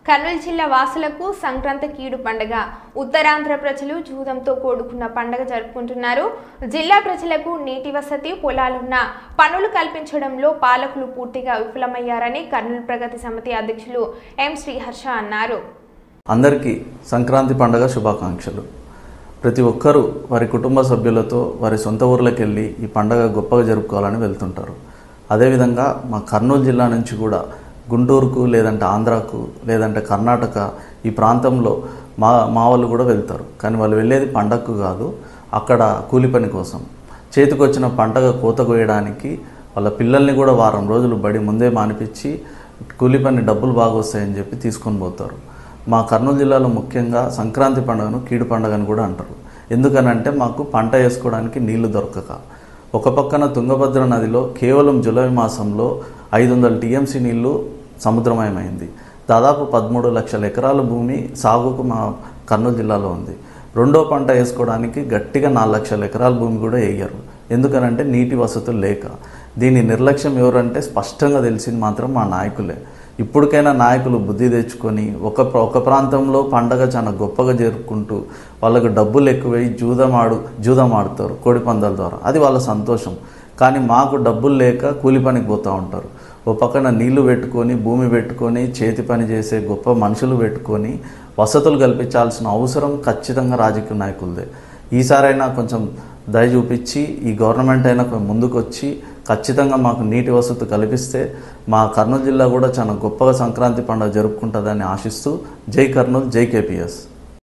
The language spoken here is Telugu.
కర్నూలు జిల్లా వాసులకు సంక్రాంతి కీడు పండుగ. ఉత్తరాంధ్ర ప్రజలు జూదంతో కూడుకున్న పండుగ జరుపుకుంటున్నారు. జిల్లా ప్రజలకు నీటి వసతి, పొలాలున్న పనులు కల్పించడంలో పాలకులు పూర్తిగా విఫలమయ్యారని కర్నూలు ప్రగతి సమితి అధ్యక్షులు ఎం శ్రీహర్ష అన్నారు. అందరికీ సంక్రాంతి పండుగ శుభాకాంక్షలు. ప్రతి ఒక్కరూ వారి కుటుంబ సభ్యులతో వారి సొంత ఊర్లకు వెళ్ళి ఈ పండుగ గొప్పగా జరుపుకోవాలని వెళ్తుంటారు. అదేవిధంగా మా కర్నూలు జిల్లా నుంచి కూడా గుంటూరుకు, లేదంటే ఆంధ్రాకు, లేదంటే కర్ణాటక ఈ ప్రాంతంలో మా వాళ్ళు కూడా వెళ్తారు. కానీ వాళ్ళు వెళ్ళేది పండగకు కాదు, అక్కడ కూలి పని కోసం. చేతికొచ్చిన పంటగ కోత కోయడానికి వాళ్ళ పిల్లల్ని కూడా వారం రోజులు బడి ముందే మానిపించి కూలి పని డబ్బులు బాగా వస్తాయని చెప్పి తీసుకొని పోతారు. మా కర్నూలు జిల్లాలో ముఖ్యంగా సంక్రాంతి పండుగను కీడు పండుగ అని కూడా అంటారు. ఎందుకనంటే మాకు పంట వేసుకోవడానికి నీళ్లు దొరకక. ఒక పక్కన తుంగభద్ర నదిలో కేవలం జూలై మాసంలో 500 టీఎంసీ నీళ్లు సముద్రమయమైంది. దాదాపు 13 లక్షల ఎకరాల భూమి సాగుకు మా కర్నూలు జిల్లాలో ఉంది. రెండో పంట వేసుకోవడానికి గట్టిగా 4 లక్షల ఎకరాల భూమి కూడా వేయరు. ఎందుకనంటే నీటి వసతులు లేక. దీని నిర్లక్ష్యం ఎవరంటే స్పష్టంగా తెలిసింది మాత్రం మా నాయకులే. ఇప్పటికైనా నాయకులు బుద్ధి తెచ్చుకొని ఒక ప్రాంతంలో పండగ చాలా గొప్పగా జరుపుకుంటూ వాళ్ళకు డబ్బులు ఎక్కువై జూదం ఆడుతారు కోడి పందాల ద్వారా. అది వాళ్ళ సంతోషం. కానీ మాకు డబ్బులు లేక కూలి పనికి పోతూ ఉంటారు. ఓ పక్కన నీళ్లు పెట్టుకొని, భూమి పెట్టుకొని, చేతి పని చేసే గొప్ప మనుషులు పెట్టుకొని వసతులు కల్పించాల్సిన అవసరం ఖచ్చితంగా రాజకీయ నాయకులదే. ఈసారైనా కొంచెం దయ చూపించి ఈ గవర్నమెంట్ అయినా ముందుకు వచ్చి ఖచ్చితంగా మాకు నీటి వసతి కల్పిస్తే మా కర్నూలు జిల్లా కూడా చాలా గొప్పగా సంక్రాంతి పండుగ జరుపుకుంటుందని ఆశిస్తూ జై కర్నూలు, జై కేపీఎస్.